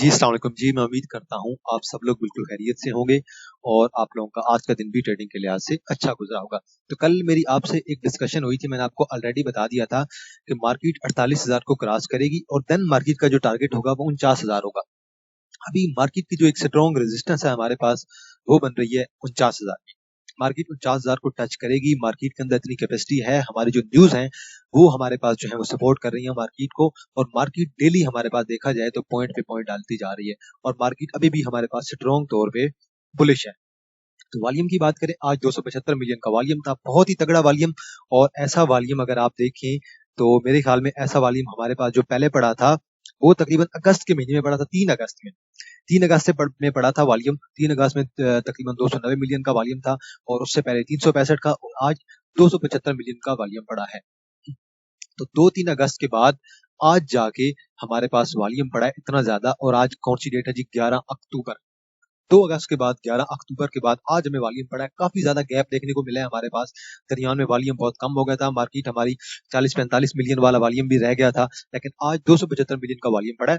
जी, अस्सलाम वालेकुम जी। मैं उम्मीद करता हूँ आप सब लोग बिल्कुल खैरियत से होंगे और आप लोगों का आज का दिन भी ट्रेडिंग के लिहाज से अच्छा गुजरा होगा। तो कल मेरी आपसे एक डिस्कशन हुई थी, मैंने आपको ऑलरेडी बता दिया था कि मार्केट 48,000 को क्रॉस करेगी और देन मार्केट का जो टारगेट होगा वो 49,000 होगा। अभी मार्केट की जो एक स्ट्रॉन्ग रेजिस्टेंस है हमारे पास, वो बन रही है 49,000 की। मार्केट 49,000 को टच करेगी, मार्केट के अंदर इतनी कैपेसिटी है, हमारी जो न्यूज है वो हमारे पास जो है वो सपोर्ट कर रही है मार्केट को, और मार्केट डेली हमारे पास देखा जाए तो पॉइंट पे पॉइंट डालती जा रही है और मार्केट अभी भी हमारे पास स्ट्रॉन्ग तौर पे बुलिश है। तो वॉल्यूम की बात करें, आज 275 मिलियन का वॉल्यूम था, बहुत ही तगड़ा वॉल्यूम। और ऐसा वॉल्यूम अगर आप देखें तो मेरे ख्याल में ऐसा वॉल्यूम हमारे पास जो पहले पड़ा था वो तकरीबन अगस्त के महीने में पड़ा था, 3 अगस्त में। 3 अगस्त में पड़ा था वॉल्यूम, 3 अगस्त में तकरीबन 290 मिलियन का वॉल्यूम था, और उससे पहले 365 का, और आज 275 मिलियन का वॉल्यूम पड़ा है। तो 2-3 अगस्त के बाद आज जाके हमारे पास वॉल्यूम पड़ा है इतना ज्यादा। और आज कौन सी डेट है जी? 11 अक्टूबर। 2 अगस्त के बाद 11 अक्टूबर के बाद आज हमें वॉल्यूम पड़ा है, काफी ज्यादा गैप देखने को मिला है हमारे पास। दरमियान में वॉल्यूम बहुत कम हो गया था, मार्केट हमारी 40-45 मिलियन वाला वॉल्यूम भी रह गया था, लेकिन आज 275 मिलियन का वॉल्यूम पड़ा है।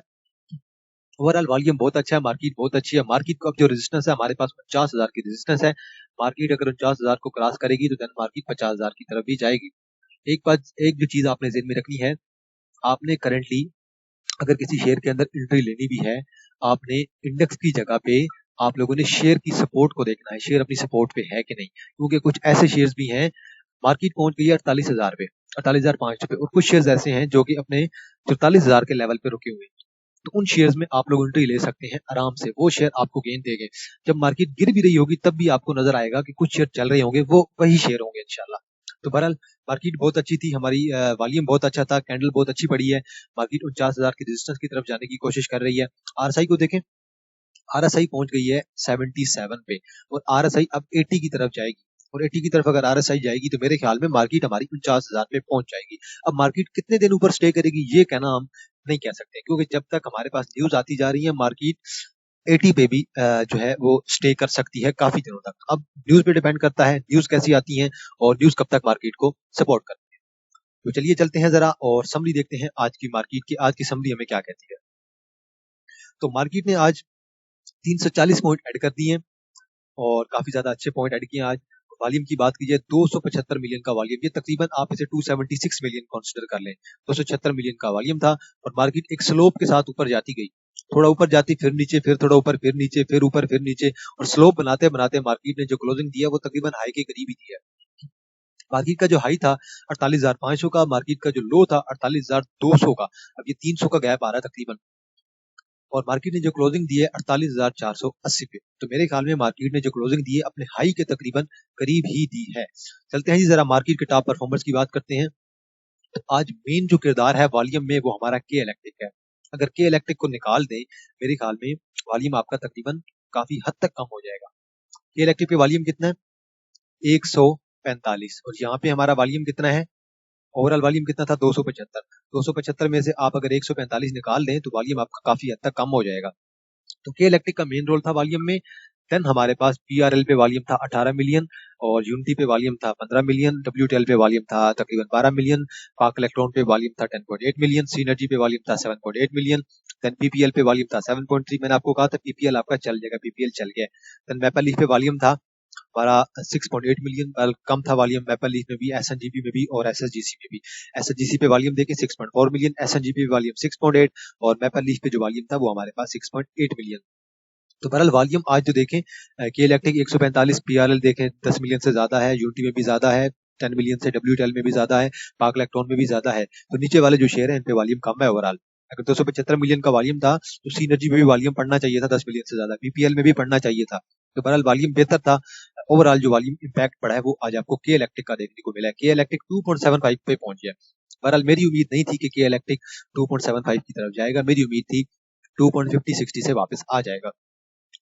ओवरऑल वॉल्यूम बहुत अच्छा है, मार्केट बहुत अच्छी है। मार्केट को अब जो रेजिस्टेंस है हमारे पास 50,000 की रेजिस्टेंस है। मार्केट अगर 49,000 को क्रॉस करेगी तो देन मार्केट 50,000 की तरफ भी जाएगी। एक जो चीज आपने ज़हन में रखनी है, आपने करंटली अगर किसी शेयर के अंदर एंट्री लेनी भी है, आपने इंडेक्स की जगह पे आप लोगों ने शेयर की सपोर्ट को देखना है, शेयर अपनी सपोर्ट पे है कि नहीं। क्योंकि कुछ ऐसे शेयर्स भी हैं, मार्केट पहुंच गई है 48,000 पे, 48,500 पे, और कुछ शेयर्स ऐसे हैं जो कि अपने 44,000 के लेवल पे रुके हुए हैं। तो उन शेयर्स में आप लोग एंट्री ले सकते हैं आराम से, वो शेयर आपको गेन देंगे। जब मार्केट गिर भी रही होगी तब भी आपको नजर आएगा कि कुछ शेयर चल रहे होंगे, वो वही शेयर होंगे इंशाल्लाह। तो बहरहाल मार्केट बहुत अच्छी थी हमारी, वॉल्यूम बहुत अच्छा था, कैंडल बहुत अच्छी पड़ी है। मार्केट 49,000 की रेजिस्टेंस की तरफ जाने की कोशिश कर रही है। आरएसआई को देखें, आरएसआई पहुंच गई है 77 पे, और आरएसआई अब 80 की तरफ जाएगी। और 80 की तरफ अगर आरएसआई जाएगी तो मेरे ख्याल में मार्केट हमारी 49,000 पे पहुंच जाएगी। अब मार्केट कितने दिन ऊपर स्टे करेगी ये कहना हम नहीं कह सकते, क्योंकि जब तक हमारे पास न्यूज आती जा रही है मार्केट 80 पे भी जो है वो स्टे कर सकती है काफी दिनों तक। अब न्यूज पे डिपेंड करता है, न्यूज कैसी आती है और न्यूज कब तक मार्केट को सपोर्ट करती है। तो चलिए चलते हैं जरा और समरी देखते हैं आज की मार्केट की। आज की समरी हमें क्या कहती है? तो मार्केट ने आज 340 पॉइंट ऐड कर दिए और काफी ज्यादा अच्छे पॉइंट ऐड किए आज। वॉल्यूम की बात कीजिए, 275 मिलियन का वॉल्यूम, ये तकरीबन आप इसे 276 मिलियन कंसीडर कर लें। 276 मिलियन का वॉल्यूम था और मार्केट एक स्लोप के साथ ऊपर जाती गई, थोड़ा ऊपर जाती, फिर नीचे, फिर थोड़ा ऊपर, फिर नीचे, फिर ऊपर, फिर नीचे, और स्लोप बनाते बनाते मार्केट ने जो क्लोजिंग दिया वो तकरीबन हाई के करीब ही दिया। मार्केट का जो हाई था 48,500 का, मार्केट का जो लो था 48,200 का। अब ये 300 का गैप आ रहा है तकरीबन, और मार्केट ने जो क्लोजिंग दी है 48,480 पे। तो मेरे ख्याल में मार्केट ने जो क्लोजिंग दी है अपने हाई के तकरीबन करीब ही दी है। चलते हैं जी जरा मार्केट के टॉप परफॉर्मर्स की बात करते हैं। तो आज मेन जो किरदार है वॉल्यूम में वो हमारा के इलेक्ट्रिक है। अगर के इलेक्ट्रिक को निकाल दें, मेरे ख्याल में वॉल्यूम आपका तकरीबन काफी हद तक कम हो जाएगा। के इलेक्ट्रिक पे वॉल्यूम कितना है? 145, और यहाँ पे हमारा वॉल्यूम कितना है? ओवरऑल वॉल्यूम कितना था? 275। 275 में से आप अगर 145 निकाल दें तो वॉल्यूम आपका काफी हद तक कम हो जाएगा। तो के इलेक्ट्रिक का मेन रोल था वॉल्यूम में। देन हमारे पास पीआरएल पे वॉल्यूम था 18 मिलियन, और यूनिटी पे वॉल्यूम था 15 मिलियन, डब्ल्यूटीएल पे वॉल्यूम था तकरीबन 12 मिलियन, पाक इलेक्ट्रॉन पे वॉल्यूम था 10.8 मिलियन, सीनर्जी पे वॉल्यूम था 7.8 मिलियन, देन पीपीएल पे वॉल्यूम था 7.3। मैंने आपको कहा था पीपीएल आपका चल जाएगा, पीपीएल चल गया। देन मैपल लीफ पे वॉल्यूम था हमारा 6.8 मिलियन, कम था वॉल्यूम मैपल लीफ में भी, एसएनजीपी में भी और एसएसजीसी में भी। एसएसजीसी पे वॉल्यूम देखें 6.4 मिलियन, एसएनजीपी पे वॉल्यूम 6.8, और मैपल लीफ पे जो वॉल्यूम था वो हमारे पास 6.8 मिलियन। तो बहरहाल वॉल्यूम आज जो देखें, के इलेक्ट्रिक 145, पीआरएल देखें 10 मिलियन से ज्यादा है, यूनिटी में भी ज्यादा है 10 मिलियन से, डब्ल्यूटीएल में भी ज्यादा है, पाक इलेक्ट्रॉन में भी ज्यादा है। तो नीचे वाले जो शेयर है इन पे वॉल्यूम कम है ओवरऑल। अगर 275 मिलियन का वॉल्यूम था तो सीनर्जी में भी वॉल्यूम पढ़ना चाहिए था 10 मिलियन से ज्यादा, पीपीएल में भी पढ़ना चाहिए था। तो बहरहाल वॉल्यूम बेहतर था। ओवरऑल जो वॉल्यूम इंपैक्ट पड़ा है वो आज आपको के इलेक्ट्रिक का देखने को मिला है। के इलेक्ट्रिक 2.75 पे पहुंच गया। बहरहाल मेरी उम्मीद नहीं थी कि के इलेक्ट्रिक 2.75 की तरफ जाएगा, मेरी उम्मीद थी 2.50-60 से वापस आ जाएगा।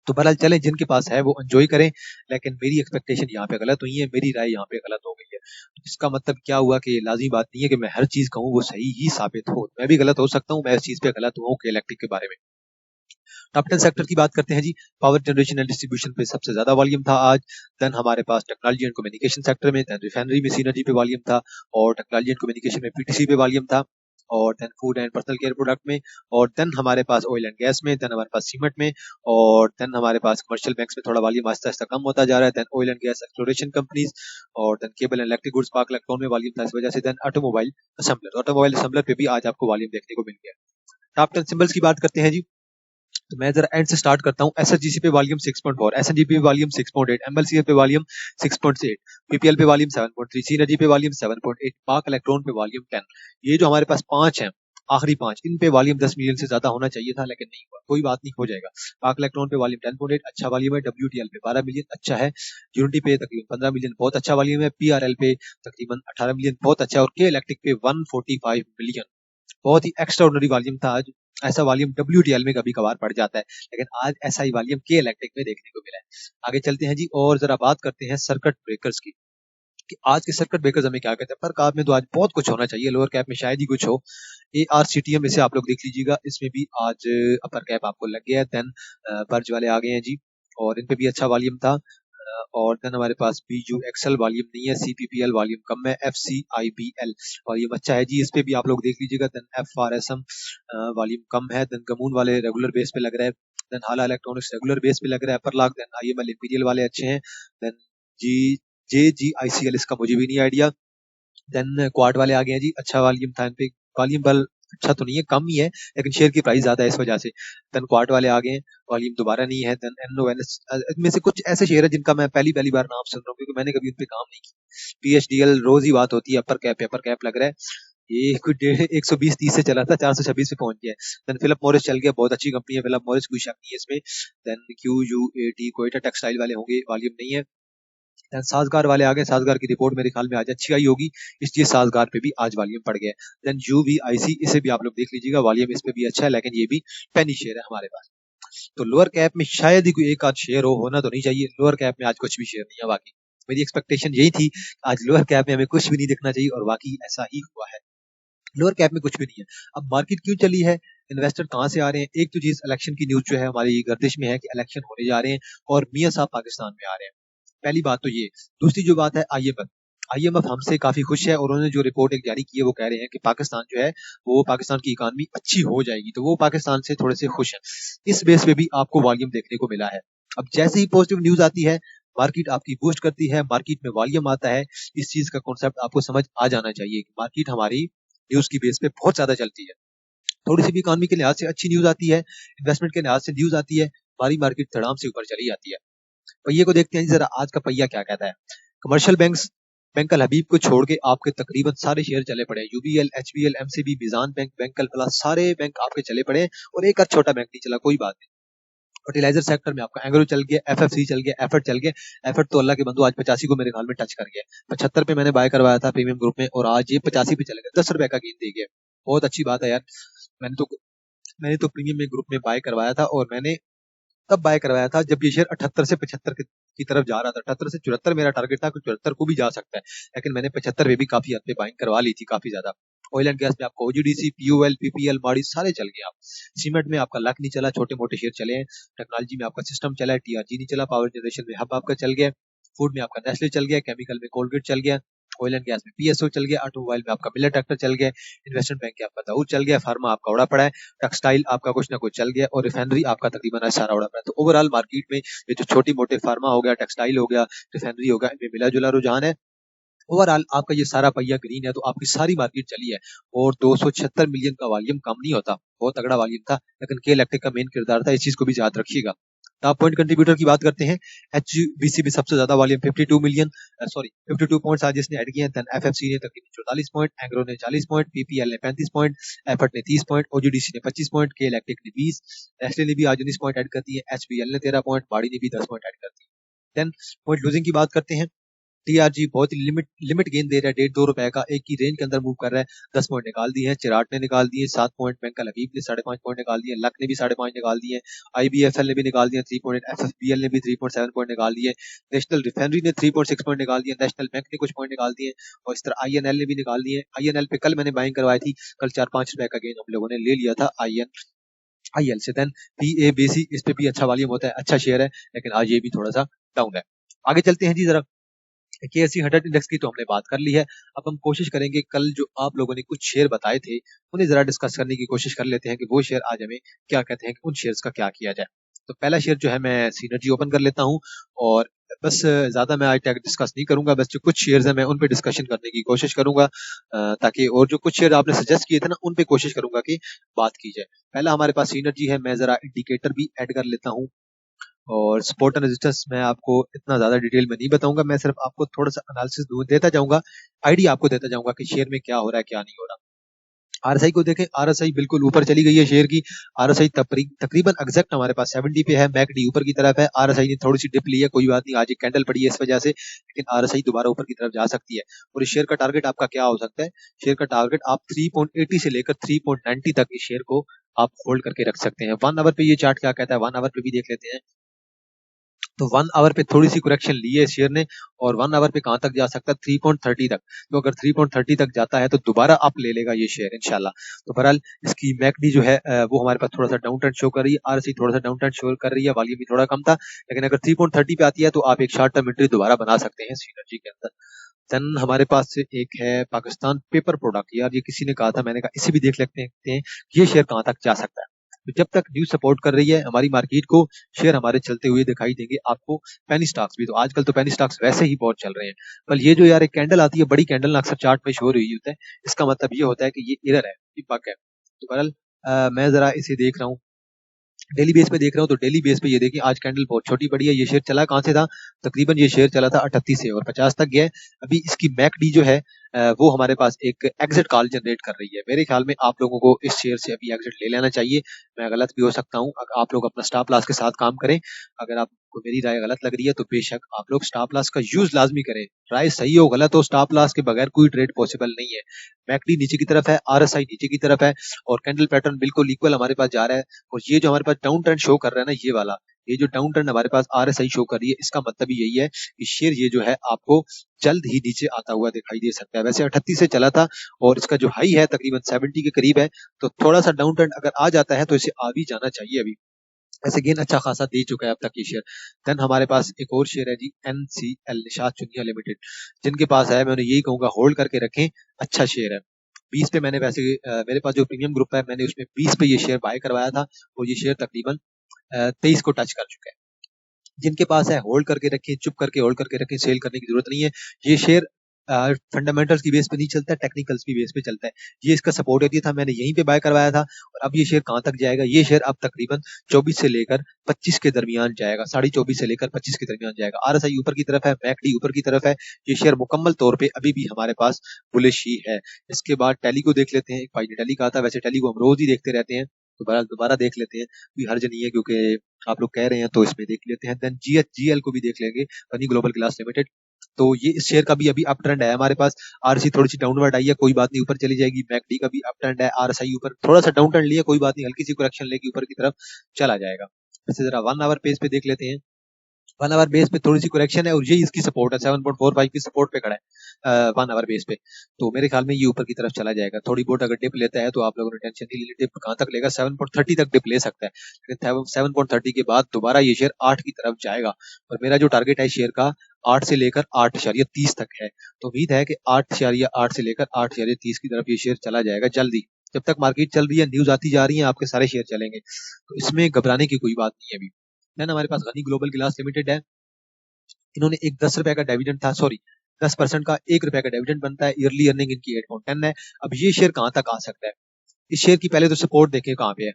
तो बहरहाल चलें, जिनके पास है वो एंजॉय करें, लेकिन मेरी एक्सपेक्टेशन यहाँ पे गलत हुई है, मेरी राय यहाँ पे गलत हो गई है। तो इसका मतलब क्या हुआ कि लाज़मी बात नहीं है कि मैं हर चीज कहूँ वो सही ही साबित हो, मैं भी गलत हो सकता हूँ, मैं इस चीज पे गलत हुआ हूँ कि इलेक्ट्रिक के बारे में। टॉप 10 सेक्टर की बात करते हैं जी। पावर जनरेशन एंड डिस्ट्रीब्यूशन पे सबसे ज्यादा वॉल्यूम था आज। देन हमारे पास टेक्नोलॉजी एंड कम्युनिकेशन सेक्टर में, देन रिफाइनरी में सीनर्जी पे वॉल्यूम था, और टेक्नोलॉजी एंड कम्युनिकेशन में पीटीसी पे वॉल्यूम था। और then food and personal care product में, और देन हमारे पास ऑयल एंड गैस में, देन हमारे पास सीमेंट में, और देन हमारे पास कमर्शियल बैंक्स में थोड़ा वॉल्यूम आहिस्ता आहिस्ता कम होता जा रहा है, then oil and gas exploration companies, और then cable and electric goods park electron में वॉल्यूम था इस वजह से, देन ऑटोमोबाइल असेंबलर पे भी आज आपको वॉल्यूम देखने को मिल गया। टॉप 10 सिंबल्स की बात करते हैं जी, तो मैं जरा एंड से स्टार्ट करता हूँ। एसएचजीसी पे वॉल्यूम 6.4, एसएनजीपी पे वॉल्यूम 6.8, एमएलसीएल पे वॉल्यूम 6.8, पीपीएल पे वॉल्यूम 7.3, सीएनजी पे वॉल्यूम 7.8, पाक इलेक्ट्रॉन पे वॉल्यूम 10। ये जो हमारे पास 5 हैं, आखिरी 5, इन पे वॉल्यूम 10 मिलियन से ज्यादा होना चाहिए था, लेकिन नहीं हुआ, कोई बात नहीं, हो जाएगा। पाक इलेक्ट्रॉन पे वॉल्यूम 10.8 अच्छा वॉल्यूम है, डब्ल्यूटीएल पे 12 मिलियन अच्छा है, यूनिटी पे तकरीबन 15 मिलियन बहुत अच्छा वॉल्यूम है, पीआरएल पे तकरीबन 18 मिलियन बहुत अच्छा है, और के इलेक्ट्रिक पे 145 मिलियन बहुत ही एक्स्ट्रा ऑर्डिनरी वॉल्यूम था आज। ऐसा वॉल्यूम डब्ल्यूटीएल में कभी कभार पड़ जाता है, लेकिन आज ऐसा ही वॉल्यूम के इलेक्ट्रिक में देखने को मिला है। आगे चलते हैं जी और जरा बात करते हैं सर्किट ब्रेकर्स की, कि आज के सर्किट ब्रेकर्स हमें क्या कहते हैं। पर कैप में तो आज बहुत कुछ होना चाहिए, लोअर कैप में शायद ही कुछ हो। ARCTM इसे आप लोग देख लीजिएगा, इसमें भी आज अपर कैप आपको लग गया है। देन बर्ज वाले आ गए हैं जी, और इन पे भी अच्छा वॉल्यूम था। और देन हमारे पास बीजू एक्सल वॉल्यूम नहीं है, CPPL वॉल्यूम कम है, FCIBL वॉल्यूम अच्छा है जी, इस पे भी आप लोग देख लीजिएगा। देन FRSM वॉल्यूम कम है। देन गमून वाले रेगुलर बेस पे लग रहा है। देन हाला इलेक्ट्रॉनिक्स रेगुलर बेस पे लग रहा है अपर लॉक। देन IML इंपीरियल वाले अच्छे हैं। देन जी JGICL इसका मुझे भी नहीं आइडिया। देन क्वाड वाले आ गए हैं जी, अच्छा वॉल्यूम था इन पे, वॉल्यूम बल अच्छा तो नहीं है, कम ही है, लेकिन शेयर की प्राइस ज्यादा है इस वजह से। देन क्वाड वाले आ गए हैं, वॉल्यूम दोबारा नहीं है। देन NONS इनमें से कुछ ऐसे शेयर है जिनका मैं पहली पहली बार नाम सुन रहा हूँ, क्योंकि मैंने कभी उन पे काम नहीं किया। PHDL रोज ही बात होती है, अपर कैप लग रहा है, ये कुछ 120-30 से चला था, 426 पे पहुंच गया है। देन फिलिप मॉरिस चल गया, बहुत अच्छी कंपनी है फिलिप मॉरिस, कोई शक नहीं है इसमें। देन QUAT कोयटा टेक्सटाइल वाले होंगे, वॉल्यूम नहीं है। देन साजगार वाले आ गए, साजगार की रिपोर्ट मेरे ख्याल में आज अच्छी आई होगी, इसलिए साजगार पे भी आज वॉल्यूम पड़ गया। देन UVIC इसे भी आप लोग देख लीजिएगा, वॉल्यूम इस पे भी अच्छा है, लेकिन ये भी पेनी शेयर है हमारे पास। तो लोअर कैप में शायद ही कोई एक आध शेयर हो, होना तो नहीं चाहिए। लोअर कैप में आज कुछ भी शेयर नहीं है, बाकी मेरी एक्सपेक्टेशन यही थी, आज लोअर कैप में हमें कुछ भी नहीं दिखना चाहिए, और वाकई ऐसा ही हुआ है, लोअर कैप में कुछ भी नहीं है। अब मार्केट क्यों चली है, इन्वेस्टर कहाँ से आ रहे हैं। एक तो चीज इलेक्शन की न्यूज जो है हमारी गर्दिश में है कि इलेक्शन होने जा रहे हैं, और मियां साहब पाकिस्तान में आ रहे हैं, पहली बात तो ये। दूसरी जो बात है IMF हमसे काफी खुश है, और उन्होंने जो रिपोर्ट एक जारी की है वो कह रहे हैं कि पाकिस्तान जो है वो पाकिस्तान की इकानमी अच्छी हो जाएगी, तो वो पाकिस्तान से थोड़े से खुश हैं। इस बेस पे भी आपको वॉल्यूम देखने को मिला है। अब जैसे ही पॉजिटिव न्यूज आती है, मार्केट आपकी बूस्ट करती है, मार्केट में वॉल्यूम आता है। इस चीज का कॉन्सेप्ट आपको समझ आ जाना चाहिए कि मार्केट हमारी न्यूज की बेस पे बहुत ज्यादा चलती है। थोड़ी सी भी इकानमी के लिहाज से अच्छी न्यूज आती है, इन्वेस्टमेंट के लिहाज से न्यूज आती है, हमारी मार्केट धड़ाम से ऊपर चली जाती है। पहिए को देखते हैं जरा, आज का पहिया क्या कहता है। कमर्शियल बैंक्स, बैंक अल हबीब को छोड़ के आपके तकरीबन सारे शेयर चले पड़े, UBL, HBL, MCB, बिजान बैंक, बैंक अल फलाह, सारे बैंक आपके चले पड़े, और एक आध छोटा बैंक नहीं चला, कोई बात नहीं। फर्टिलाइजर सेक्टर में आपका एंग्रो चल गया, FFC चल गया, एफर्ट चल गया। एफर्ट तो अल्लाह के बंधु आज 85 को मेरे ख्याल में टच कर गया। 75 पे मैंने बाय करवाया था प्रीमियम ग्रुप में, और आज ये 85 पे चले गया, 10 रुपए का गेन दे गया। बहुत अच्छी बात है यार। मैंने तो प्रीमियम में ग्रुप में बाय करवाया था, और मैंने तब बाय करवाया था जब ये शेयर 78 से 75 की तरफ जा रहा था। 78 से 74 मेरा टारगेट था, कुछ 74 को भी जा सकता है, लेकिन मैंने 75 में भी काफी हद पे बाइंग करवा ली थी, काफी ज्यादा। ऑयल एंड गैस में आपको OGDC, POL, PPL, माड़ी सारे चल गए आप। सीमेंट में आपका लक नहीं चला, छोटे मोटे शेयर चले हैं। टेक्नोलॉजी में आपका सिस्टम चला है, TRG नहीं चला। पावर जनरेशन में हब आपका चल गया। फूड में आपका नेस्ले चल गया, केमिकल में कोलगेट चल गया, ऑयल एंड गैस में PSO चल गया, ऑटोमोबाइल में आपका मिलर ट्रैक्टर चल गया, इन्वेस्टमेंट बैंक आपका दाऊद चल गया, फार्मा आपका उड़ा पड़ा है, टेक्सटाइल आपका कुछ ना कुछ चल गया, और रिफाइनरी आपका तकरीबन सारा उड़ा पड़ा है। तो ओवरऑल मार्केट में ये जो छोटी मोटे फार्मा हो गया, टेक्सटाइल हो गया, रिफाइनरी हो गया, इनमें मिला जुला रुझान है। ओवरऑल आपका ये सारा पहिया ग्रीन है, तो आपकी सारी मार्केट चली है, और 276 मिलियन का वॉल्यूम कम नहीं होता, बहुत तगड़ा वॉल्यूम था, लेकिन के इलेक्ट्रिक का मेन किरदार था, इस चीज को भी याद रखिएगा। टॉप पॉइंट कंट्रीब्यूटर की बात करते हैं। HBC में सबसे ज्यादा वॉल्यूम 52 मिलियन, सॉरी 52 पॉइंट्स आज इसने ऐड किए हैं। देन FFC ने तकरीबन 44 पॉइंट, एंग्रो ने 40 पॉइंट, PPL ने 35 पॉइंट, एफर्ट ने 30 पॉइंट, OGDC ने 25 पॉइंट, के इलेक्ट्रिक ने 20, नेस्ले ने भी आज 19 पॉइंट ऐड कर दिए, HBL ने 13 पॉइंट, बाड़ी ने भी 10 पॉइंट ऐड कर दिए। देन पॉइंट लूजिंग की बात करते हैं। TRG बहुत ही लिमिट गेन दे रहा है, 1.5-2 रुपए का एक की रेंज के अंदर मूव कर रहा है, 10 पॉइंट निकाल दिए हैं। चिराट ने निकाल दिए 7 पॉइंट, बैंक अल हबीब ने 5.5 पॉइंट निकाल दिए, लक ने भी 5.5 निकाल दिए, IBFL ने भी निकाल दिए 3 पॉइंट, FFBL ने भी 3.7 पॉइंट निकाल दिए, नेशनल रिफाइनरी ने 3.6 पॉइंट निकाल दिए, नेशनल बैंक ने कुछ पॉइंट निकाल दिए, और इस तरह INL ने भी निकाल दिए। INL पे कल मैंने बाइंग करवाई थी, कल 4-5 रुपए का गेन हम लोगों ने ले लिया था IL से। देन PABC, इस पे भी अच्छा वॉल्यूम होता है, अच्छा शेयर है, लेकिन आज ये भी थोड़ा सा डाउन है। आगे चलते हैं जी जरा, KSE 100 इंडेक्स की तो हमने बात कर ली है। अब हम कोशिश करेंगे कल जो आप लोगों ने कुछ शेयर बताए थे उन्हें जरा डिस्कस करने की कोशिश कर लेते हैं कि वो शेयर आज हमें क्या कहते हैं कि उन शेयर्स का क्या किया जाए। तो पहला शेयर जो है मैं सिनर्जी ओपन कर लेता हूँ और बस ज्यादा मैं आज टैग डिस्कस नहीं करूंगा, बस जो कुछ शेयर्स हैं मैं उन पे डिस्कशन करने की कोशिश करूंगा ताकि और जो कुछ शेयर आपने सजेस्ट किए थे ना उन पे कोशिश करूंगा कि बात की जाए। पहला हमारे पास सिनर्जी है, मैं जरा इंडिकेटर भी ऐड कर लेता हूँ और सपोर्ट एंड रेजिस्टेंस मैं आपको इतना ज्यादा डिटेल में नहीं बताऊंगा, मैं सिर्फ आपको थोड़ा सा एनालिसिस देता जाऊंगा, आइडिया आपको देता जाऊंगा कि शेयर में क्या हो रहा है क्या नहीं हो रहा। आरएसआई को देखें, आरएसआई बिल्कुल ऊपर चली गई है शेयर की। आरएसआई तकरीबन एग्जैक्ट हमारे पास 70 पे है, मैकडी ऊपर की तरफ है। आरएसआई ने थोड़ी सी डिप ली है, कोई बात नहीं, आज एक कैंडल पड़ी है इस वजह से, लेकिन आरएसआई दोबारा ऊपर की तरफ जा सकती है। और इस शेयर का टारगेट आपका क्या हो सकता है? शेयर का टारगेट आप 3.80 से लेकर 3.90 तक इस शेयर को आप होल्ड करके रख सकते हैं। 1 आवर पे ये चार्ट क्या कहता है, 1 आवर पे भी देख लेते हैं। तो 1 आवर पे थोड़ी सी करेक्शन ली है शेयर ने और 1 आवर पे कहां तक जा सकता है? 3.30 तक। तो अगर 3.30 तक जाता है तो दोबारा अप ले लेगा ये शेयर इंशाल्लाह। तो बहरहाल इसकी मैकडी जो है वो हमारे पास थोड़ा सा डाउन ट्रेंड शो कर रही है, आरसी थोड़ा सा डाउन ट्रेंड शो कर रही है, वॉल्यूम भी थोड़ा कम था, लेकिन अगर 3.30 पे आती है तो आप एक शॉर्ट टर्म एंट्री दोबारा बना सकते हैं सिनर्जी के अंदर। देन हमारे पास से एक है पाकिस्तान पेपर प्रोडक्ट। यार ये किसी ने कहा था, मैंने कहा इसे भी देख लेते हैं ये शेयर कहां तक जा सकता है। तो जब तक न्यूज सपोर्ट कर रही है हमारी मार्केट को, शेयर हमारे चलते हुए दिखाई देंगे आपको। पेनी स्टॉक्स भी, तो आजकल तो पेनी स्टॉक्स वैसे ही बहुत चल रहे हैं, पर ये जो यार एक कैंडल आती है, बड़ी कैंडल अक्सर चार्ट में शो हो रही होता है, इसका मतलब ये होता है कि ये एरर है, ये बग है। तो बहरहाल मैं जरा इसे देख रहा हूँ, डेली बेस पे देख रहा हूँ, तो डेली बेस पे ये देखिए आज कैंडल बहुत छोटी पड़ी है। ये शेयर चला कहां से था? तकरीबन ये शेयर चला था 38 से और 50 तक गया है। अभी इसकी मैकडी जो है वो हमारे पास एक एग्जिट कॉल जनरेट कर रही है। मेरे ख्याल में आप लोगों को इस शेयर से अभी एग्जिट ले लेना चाहिए। मैं गलत भी हो सकता हूँ, अगर आप लोग अपना स्टॉप लॉस के साथ काम करें। अगर आपको मेरी राय गलत लग रही है तो बेशक आप लोग स्टॉप लॉस का यूज लाजमी करें। राय सही हो गलत हो, स्टॉप लॉस के बगैर कोई ट्रेड पॉसिबल नहीं है। मैकडी नीचे की तरफ है, आरएसआई नीचे की तरफ है और कैंडल पैटर्न बिल्कुल इक्वल हमारे पास जा रहा है। और ये जो हमारे पास डाउन ट्रेंड शो कर रहा है ना, ये वाला, ये जो डाउन ट्रेंड हमारे पास आरएसआई शो कर रही है, इसका मतलब ही यही है कि शेयर ये जो है आपको जल्द ही नीचे आता हुआ दिखाई दे सकता है। वैसे 38 से चला था और इसका जो हाई है तकरीबन 70 के करीब है, तो थोड़ा सा डाउन ट्रेंड अगर आ जाता है तो इसे आ भी जाना चाहिए। अभी ऐसे गेन अच्छा खासा दे चुका है अब तक ये शेयर। देन हमारे पास एक और शेयर है जी, एनसीएल, निषाद चुनिया लिमिटेड, जिनके पास है, मैं उन्हें यही कहूंगा होल्ड करके रखें, अच्छा शेयर है। 20 पे मैंने वैसे मेरे पास जो प्रीमियम ग्रुप है मैंने उसमें 20 पे ये शेयर बाय करवाया था और ये शेयर तकरीबन 23 को टच कर चुका है। जिनके पास है होल्ड करके रखें, चुप करके होल्ड करके रखें, सेल करने की जरूरत नहीं है। ये शेयर फंडामेंटल्स की बेस पे नहीं चलता है, टेक्निकल्स की बेस पे चलता है। ये इसका सपोर्ट एरिया था, मैंने यहीं पे बाय करवाया था। और अब ये शेयर कहां तक जाएगा? ये शेयर अब तकरीबन 24 से लेकर 25 के दरमियान जाएगा, 24.5 से लेकर 25 के दरमियान जाएगा। आरएसआई ऊपर की तरफ है, मैकडी ऊपर की तरफ है। ये शेयर मुकम्मल तौर पे अभी भी हमारे पास बुलिश ही है। इसके बाद टेली को देख लेते हैं। एक भाई ने टेली कहा था, वैसे टेली को हम रोज ही देखते रहते हैं, दोबारा दोबारा देख लेते हैं, कोई हर्ज नहीं है क्योंकि आप लोग कह रहे हैं तो इसमें देख लेते हैं। देन जीएल को भी देख लेंगे, गनी ग्लोबल ग्लास लिमिटेड। तो ये इस शेयर का भी अभी अप ट्रेंड है हमारे पास। आरसी थोड़ी सी डाउनवर्ड आई है, कोई बात नहीं, ऊपर चली जाएगी। मैकडी का भी अप ट्रेंड है, आरएसआई ऊपर थोड़ा सा डाउन ट्रेंड लिया, कोई बात नहीं, हल्की सी करेक्शन लेके ऊपर की तरफ चला जाएगा। वैसे जरा 1 आवर पेज पे देख लेते हैं। 1 आवर बेस पे थोड़ी सी करेक्शन है और ये इसकी सपोर्ट है, 7.45 की सपोर्ट पे खड़ा है 1 आवर बेस पे। तो मेरे ख्याल में ये ऊपर की तरफ चला जाएगा। थोड़ी बहुत अगर डिप लेता है तो आप लोगों ने टेंशन नहीं लेनी, डिप कहां तक लेगा? 7.30 तक डिप ले सकता है, लेकिन 7.30 के बाद दोबारा ये शेयर 8 की तरफ जाएगा। और मेरा जो टारगेट है शेयर का 8 से लेकर 8.30 तक है। तो उम्मीद है कि 8.8 से लेकर 8.30 की तरफ ये शेयर चला जाएगा जल्दी। जब तक मार्केट चल रही है, न्यूज आती जा रही है, आपके सारे शेयर चलेंगे, तो इसमें घबराने की कोई बात नहीं है अभी। देन हमारे पास गनी ग्लोबल ग्लास लिमिटेड है। इन्होंने एक 10 रुपए का डिविडेंड था, सॉरी 10% का 1 रुपए का डिविडेंड बनता है, ईयरली अर्निंग इनकी 8.10 है। अब ये शेयर कहां तक आ सकता है? इस शेयर की पहले तो सपोर्ट देखें कहां पे है।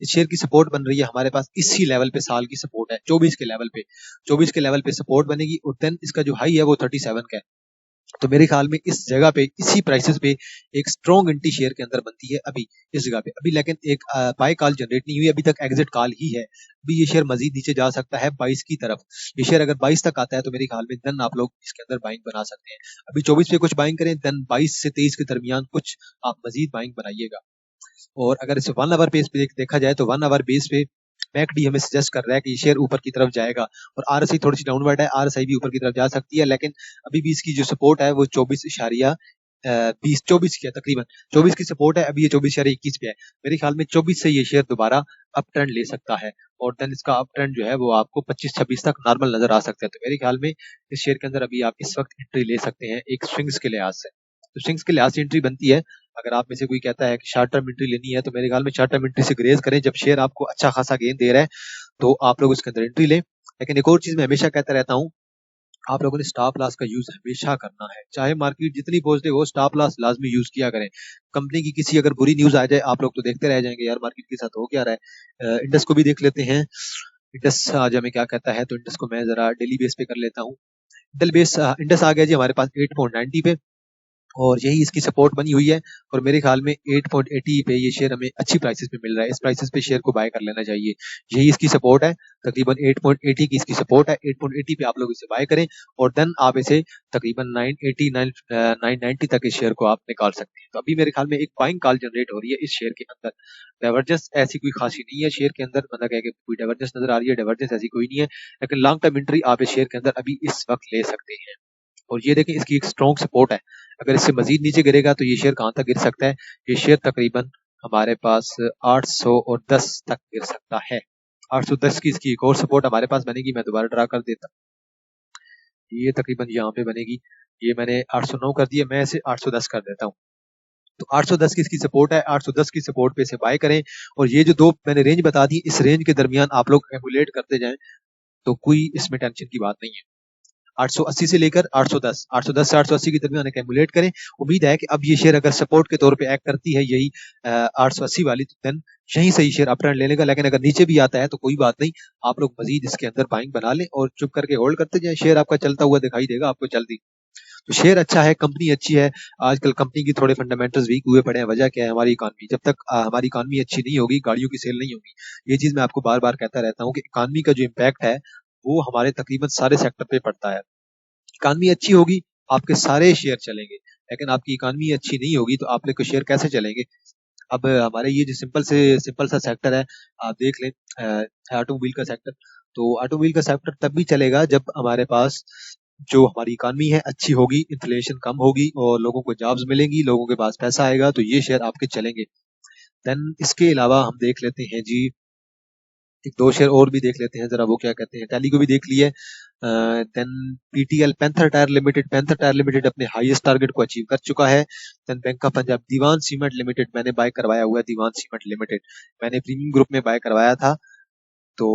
इस शेयर की सपोर्ट बन रही है हमारे पास इसी लेवल पे, साल की सपोर्ट है 24 के लेवल पे, 24 के लेवल पे सपोर्ट बनेगी और देन इसका जो हाई है वो 37 का है। तो मेरे ख्याल में इस जगह पे, इसी प्राइसेस पे एक स्ट्रॉन्ग एंटी शेयर के अंदर बनती है अभी इस जगह पे अभी, लेकिन एक बाय कॉल जनरेट नहीं हुई अभी तक, एग्जिट कॉल ही है। अभी ये शेयर मजीद नीचे जा सकता है 22 की तरफ। ये शेयर अगर 22 तक आता है तो मेरे ख्याल में देन आप लोग इसके अंदर बाइंग बना सकते हैं। अभी 24 पे कुछ बाइंग करें, देन 22 से 23 के दरमियान कुछ आप मजीद बाइंग बनाइएगा। और अगर इसे 1 आवर बेस पे देखा जाए तो 1 आवर बेस पे मैकडी हमें सजेस्ट कर रहा है कि शेयर ऊपर की तरफ जाएगा और आरएसआई थोड़ी सी डाउनवर्ड है, आरएसआई भी ऊपर की तरफ जा सकती है, लेकिन अभी भी इसकी जो सपोर्ट है वो 24.1 24 की है तकरीबन, 24 की सपोर्ट है, अभी ये 24,21 पे है। मेरे ख्याल में 24 से ये शेयर दोबारा अप ट्रेंड ले सकता है और देन इसका अप ट्रेंड जो है वो आपको 25-26 तक नॉर्मल नजर आ सकता है। तो मेरे ख्याल में इस शेयर के अंदर अभी आप इस वक्त एंट्री ले सकते हैं एक स्विंग्स के लिहाज से। तो स्विंग्स के लिहाज से एंट्री बनती है। अगर आप में से कोई कहता है कि शॉर्ट टर्म एंट्री लेनी है तो मेरे ख्याल में शॉर्ट टर्म एंट्री से ग्रेज करें। जब शेयर आपको अच्छा खासा गेन दे रहा है तो आप लोग उसके अंदर एंट्री लें। लेकिन एक और चीज मैं हमेशा कहता रहता हूँ, आप लोगों ने स्टॉप लॉस का यूज हमेशा करना है। चाहे मार्केट जितनी पॉजिटिव हो, स्टॉप लॉस लाजमी यूज किया करें। कंपनी की किसी अगर बुरी न्यूज आ जाए, आप लोग तो देखते रह जाएंगे यार मार्केट के साथ हो क्या रहा है। इंडस को भी देख लेते हैं। इंडस आज हमें क्या कहता है, तो इंडस को मैं जरा डेली बेस पे कर लेता हूँ। डेली बेस इंडस आ गया जी हमारे पास 8.90 पे और यही इसकी सपोर्ट बनी हुई है। और मेरे ख्याल में 8.80 पे ये शेयर हमें अच्छी प्राइसेस पे मिल रहा है। इस प्राइसेस पे शेयर को बाय कर लेना चाहिए। यही इसकी सपोर्ट है, तकरीबन 8.80 की इसकी सपोर्ट है। 8.80 पे आप लोग इसे बाय करें और देन आप इसे तकरीबन 980 990 तक इस शेयर को आप निकाल सकते हैं। तो अभी मेरे ख्याल में एक बाइंग कॉल जनरेट हो रही है इस शेयर के अंदर। डाइवर्जेंस ऐसी कोई खासी नहीं है शेयर के अंदर, मतलब है कि कोई डाइवर्जेंस नजर आ रही है, डाइवर्जेंस ऐसी कोई नहीं है। लेकिन लॉन्ग टर्म एंट्री आप इस शेयर के अंदर अभी इस वक्त ले सकते हैं। और ये देखें इसकी एक स्ट्रॉन्ग सपोर्ट है। अगर इससे मजीद नीचे गिरेगा तो ये शेयर कहां तक गिर सकता है, ये शेयर तकरीबन हमारे पास 810 तक गिर सकता है। 810 की इसकी एक और सपोर्ट हमारे पास बनेगी। मैं दोबारा ड्रा कर देता हूँ, ये तकरीबन यहाँ पे बनेगी। ये मैंने 809 कर दिया, मैं इसे 810 कर देता हूँ। तो 810 की इसकी सपोर्ट है, 810 की सपोर्ट पे इसे बाय करें। और ये जो दो मैंने रेंज बता दी, इस रेंज के दरमियान आप लोग एमुलेट करते जाएं तो कोई इसमें टेंशन की बात नहीं है। 880 से लेकर 810, 810 से 880 की दरमियान एक्यूमुलेट करें। उम्मीद है कि अब ये शेयर अगर सपोर्ट के तौर पे एक्ट करती है यही 880 वाली, तो देन यहीं से ये शेयर अप ट्रेंड ले लेगा। लेकिन अगर नीचे भी आता है तो कोई बात नहीं, आप लोग मजीद इसके अंदर बाइंग बना लें और चुप करके होल्ड करते जाए। शेयर आपका चलता हुआ दिखाई देगा आपको जल्दी। तो शेयर अच्छा है, कंपनी अच्छी है। आजकल कंपनी की थोड़े फंडामेंटल्स वीक हुए पड़े हैं। वजह क्या है, हमारी इकॉनमी। जब तक हमारी इकॉनमी अच्छी नहीं होगी, गाड़ियों की सेल नहीं होगी। ये चीज मैं आपको बार बार कहता रहता हूँ कि इकॉनमी का जो इम्पैक्ट है वो हमारे तकरीबन सारे सेक्टर पे पड़ता है। इकानमी अच्छी होगी, आपके सारे शेयर चलेंगे। लेकिन आपकी इकानमी अच्छी नहीं होगी तो आप लोग के शेयर कैसे चलेंगे। अब हमारे ये जो सिंपल सा सेक्टर है, आप देख लें ऑटोमोबाइल का सेक्टर। तो ऑटोमोबाइल का सेक्टर तब भी चलेगा जब हमारे पास जो हमारी इकानमी है अच्छी होगी, इन्फ्लेशन कम होगी और लोगों को जॉब्स मिलेंगी, लोगों के पास पैसा आएगा, तो ये शेयर आपके चलेंगे। देन इसके अलावा हम देख लेते हैं जी एक दो शेयर और भी देख लेते हैं जरा, वो क्या कहते हैं। टैली को भी देख लिए। Then PTL Panther Tyre limited, Panther Tyre limited अपने हाईएस्ट टारगेट को अचीव कर चुका है। Then bank of Punjab, Dewan cement limited मैंने बाय करवाया हुआ है। दीवान सीमेंट लिमिटेड मैंने प्रीमियम ग्रुप में बाय करवाया था, तो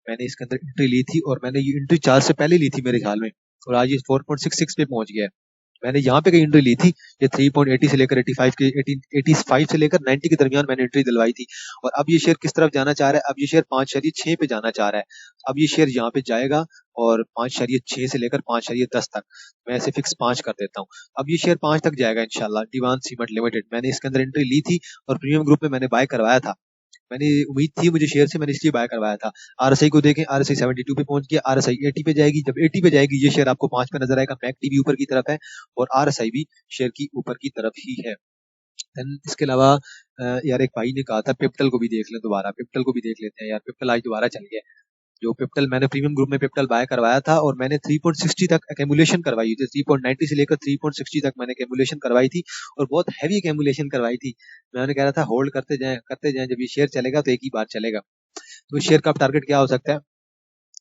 मैंने इसके अंदर एंट्री ली थी और मैंने ये एंट्री 4 से पहले ली थी मेरे ख्याल में, और आज ये 4.66 पे पहुंच गया है। मैंने यहाँ पे कहीं एंट्री ली थी, ये 3.80 से लेकर 85 के 85 से लेकर 90 के दरमियान मैंने एंट्री दिलवाई थी। और अब ये शेयर किस तरफ जाना चाह रहा है, अब ये शेयर 5.6 पे जाना चाह रहा है। अब ये शेयर यहाँ पे जाएगा और 5.6 से लेकर 5.10 तक, मैं इसे फिक्स 5 कर देता हूँ। अब ये शेयर 5 तक जाएगा इंशाल्लाह। दीवान सीमेंट लिमिटेड मैंने इसके अंदर एंट्री ली थी और प्रीमियम ग्रुप में मैंने बाय करवाया था। मैंने उम्मीद थी मुझे शेयर से, मैंने इसलिए बाय करवाया था। आरएसआई को देखें, आरएसआई 72 पे पहुंच गया, आरएसआई 80 पे जाएगी। जब 80 पे जाएगी ये शेयर आपको 5 पे नजर आएगा। मैकडी भी ऊपर की तरफ है और आरएसआई भी शेयर की ऊपर की तरफ ही है। देन इसके अलावा यार एक भाई ने कहा था पिप्टल को भी देख लें दोबारा, पिप्टल को भी देख लेते हैं यार। पिप्टल आज दोबारा चल गया। जो पिप्टल मैंने प्रीमियम ग्रुप में पिप्टल बाय करवाया था और मैंने 3.60 तक एक्यूमुलेशन करवाई थी। 3.90 से लेकर 3.60 तक मैंने एक्यूमुलेशन करवाई थी और बहुत हैवी एक्यूमुलेशन करवाई थी। मैंने कह रहा था होल्ड करते जाएं, जब ये शेयर चलेगा तो एक ही बार चलेगा। तो इस शेयर का टारगेट क्या हो सकता है,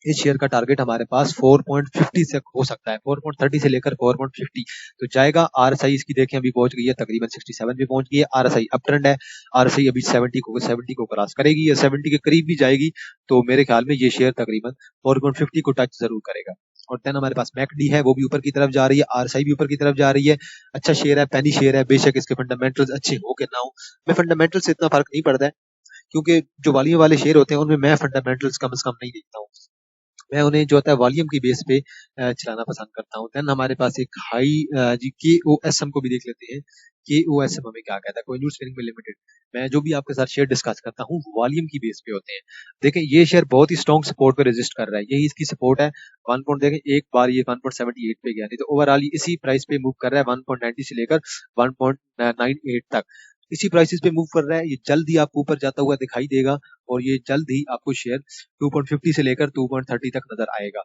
इस शेयर का टारगेट हमारे पास 4.50 से हो सकता है, 4.30 से लेकर 4.50 तो जाएगा। आरएसआई इसकी देखें अभी पहुंच गई है तकरीबन 67 पे पहुंच गई है। आरएसआई अप ट्रेंड है, आरएसआई अभी 70 को क्रॉस करेगी या 70 के करीब भी जाएगी तो मेरे ख्याल में ये शेयर तकरीबन 4.50 को टच जरूर करेगा। और देन हमारे पास मैकडी है, वो भी ऊपर की तरफ जा रही है, आरएसआई भी ऊपर की तरफ जा रही है। अच्छा शेयर है, पैनी शेयर है, बेशक इसके फंडामेंटल्स अच्छे हो के ना हो, मैं फंडामेंटल से इतना फर्क नहीं पड़ता है क्योंकि जो वॉल्यूम वाले शेयर होते हैं उनमें मैं फंडामेंटल्स कम से कम नहीं देखता हूँ। मैं उन्हें जो होता है वॉल्यूम की बेस पे चलाना पसंद करता हूँ। देन हमारे पास एक हाई जी के ओ एस एम को भी देख लेते हैं। के ओ एस एम हमें क्या कहता है, कोहिनूर स्पिनिंग मिल लिमिटेड। मैं जो भी आपके साथ शेयर डिस्कस करता हूँ वॉल्यूम की बेस पे होते हैं। देखें ये शेयर बहुत ही स्ट्रॉन्ग सपोर्ट पे रेजिस्ट कर रहा है, यही इसकी सपोर्ट है। 1 पॉइंट देखें, एक बार ये 1.78 पे गया, नहीं तो ओवरऑल इसी प्राइस पे मूव कर रहा है 1.90 से लेकर 1.98 तक। इसी प्राइसेस पे मूव कर रहा है, ये जल्द ही आपको ऊपर जाता हुआ दिखाई देगा और ये जल्द ही आपको शेयर 2.50 से लेकर 2.30 तक नजर आएगा।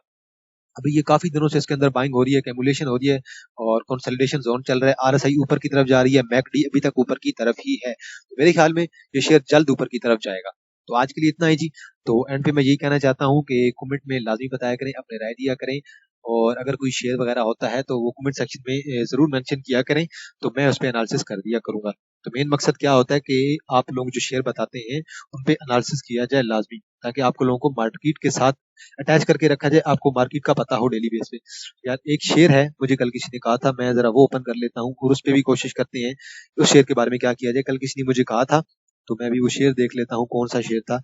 अभी ये काफी दिनों से इसके अंदर बाइंग हो रही है, कैमुलेशन हो रही है और कंसोलिडेशन जोन चल रहा है। आरएसआई ऊपर की तरफ जा रही है, मैकडी अभी तक ऊपर की तरफ ही है। तो मेरे ख्याल में ये शेयर जल्द ऊपर की तरफ जाएगा। तो आज के लिए इतना ही जी। तो एंड पे मैं यही कहना चाहता हूँ कि कमेंट में लाजमी बताया करें, अपने राय दिया करें, और अगर कोई शेयर वगैरह होता है तो वो कमेंट सेक्शन में जरूर मेंशन किया करें, तो मैं उस पर एनालिसिस कर दिया करूंगा। तो मेन मकसद क्या होता है कि आप लोग जो शेयर बताते हैं उन पे एनालिसिस किया जाए लाजमी, ताकि आपको लोगों को मार्केट के साथ अटैच करके रखा जाए, आपको मार्केट का पता हो डेली बेस पे। यार एक शेयर है, मुझे कल किसी ने कहा था, मैं जरा वो ओपन कर लेता हूँ और उस पर भी कोशिश करते हैं उस शेयर के बारे में क्या किया जाए। कल किसी ने मुझे कहा था, तो मैं भी वो शेयर देख लेता हूँ कौन सा शेयर था।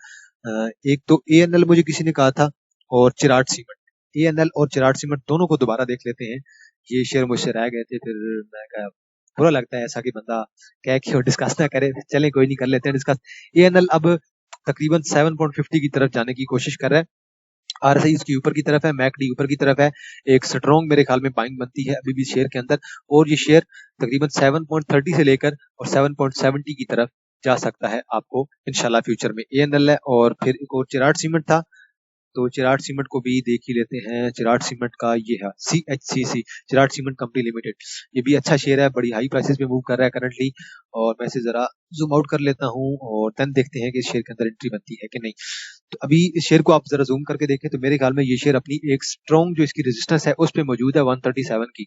एक तो एएनएल मुझे किसी ने कहा था, और चिराट सीमेंट। एएनएल और चिराट सीमेंट दोनों को दोबारा देख लेते हैं। ये शेयर मुझसे रह गए थे, फिर मैं कहा बुरा लगता है ऐसा कि बंदा कह के और डिस्कस ना करे। चलें कोई नहीं, कर लेते हैं डिस्कस। एएनएल अब तकरीबन 7.50 की तरफ जाने की कोशिश कर रहा है। आरएसआई इसकी ऊपर की तरफ है, मैकडी ऊपर की तरफ है। एक स्ट्रॉन्ग मेरे ख्याल में बाइंग बनती है अभी भी शेयर के अंदर, और ये शेयर तकरीबन 7.30 से लेकर और 7.70 की तरफ जा सकता है आपको इंशाल्लाह फ्यूचर में। एएनएल है, और फिर एक और चिराट सीमेंट था, तो चिराट सीमेंट को भी देख ही लेते हैं। चिराट सीमेंट का ये है CHCC, Cherat cement company limited. ये भी अच्छा शेयर है, बड़ी हाई प्राइसेस पे मूव कर रहा है करंटली। और मैं इसे जरा जूम आउट कर लेता हूँ और देन देखते हैं कि इस शेयर के अंदर एंट्री बनती है कि नहीं। तो अभी इस शेयर को आप जरा जूम करके देखें तो मेरे ख्याल में ये शेयर अपनी एक स्ट्रॉन्ग जो इसकी रेजिस्टेंस है उस पर मौजूद है 137 की।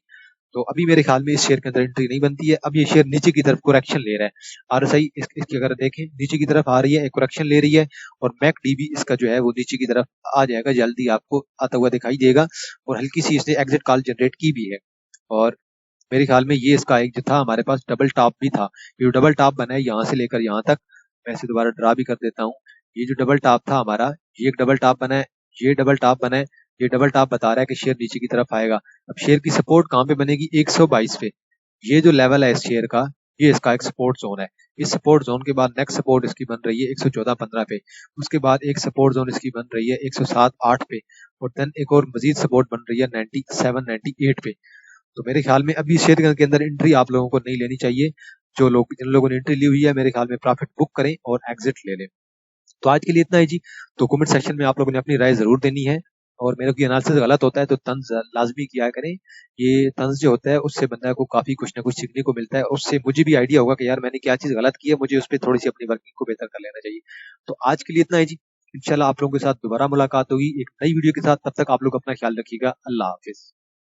तो अभी मेरे ख्याल में इस शेयर के अंदर एंट्री नहीं बनती है। अब ये शेयर नीचे की तरफ करेक्शन ले रहा है। आरएसआई इसकी अगर देखें नीचे की तरफ आ रही है, एक करेक्शन ले रही है, और मैकडी भी इसका जो है वो नीचे की तरफ आ जाएगा, जल्दी आपको आता हुआ दिखाई देगा। और हल्की सी इसने एग्जिट कॉल जनरेट की भी है। और मेरे ख्याल में ये इसका एक जो था हमारे पास डबल टॉप भी था। ये जो डबल टॉप बना है यहाँ से लेकर यहाँ तक, मैं इसे दोबारा ड्रा भी कर देता हूँ। ये जो डबल टॉप था हमारा, ये एक डबल टॉप बना है, ये डबल टॉप बना है। ये डबल टॉप बता रहा है कि शेयर नीचे की तरफ आएगा। अब शेयर की सपोर्ट कहाँ पे बनेगी? 122 पे। ये जो लेवल है इस शेयर का, ये इसका एक सपोर्ट जोन है। इस सपोर्ट जोन के बाद नेक्स्ट सपोर्ट इसकी बन रही है 114.15 पे। उसके बाद एक सपोर्ट जोन इसकी बन रही है 107.8 पे, और देन एक और मजीद सपोर्ट बन रही है 97-98 पे। तो मेरे ख्याल में अभी शेयर के अंदर एंट्री आप लोगों को नहीं लेनी चाहिए। जिन लोगों ने एंट्री ली हुई है, मेरे ख्याल में प्रॉफिट बुक करें और एग्जिट ले लें। तो आज के लिए इतना ही जी। तो कमेंट सेक्शन में आप लोगों ने अपनी राय जरूर देनी है, और मेरा कोई एनालिसिस गलत होता है तो तंज लाजमी किया करें। ये तंज जो होता है उससे बंदा को काफी कुछ ना कुछ सीखने को मिलता है, उससे मुझे भी आइडिया होगा कि यार मैंने क्या चीज गलत की है, मुझे उस पर थोड़ी सी अपनी वर्किंग को बेहतर कर लेना चाहिए। तो आज के लिए इतना ही जी। इंशाल्लाह आप लोगों के साथ दोबारा मुलाकात होगी एक नई वीडियो के साथ। तब तक आप लोग अपना ख्याल रखिएगा। अल्लाह हाफिज।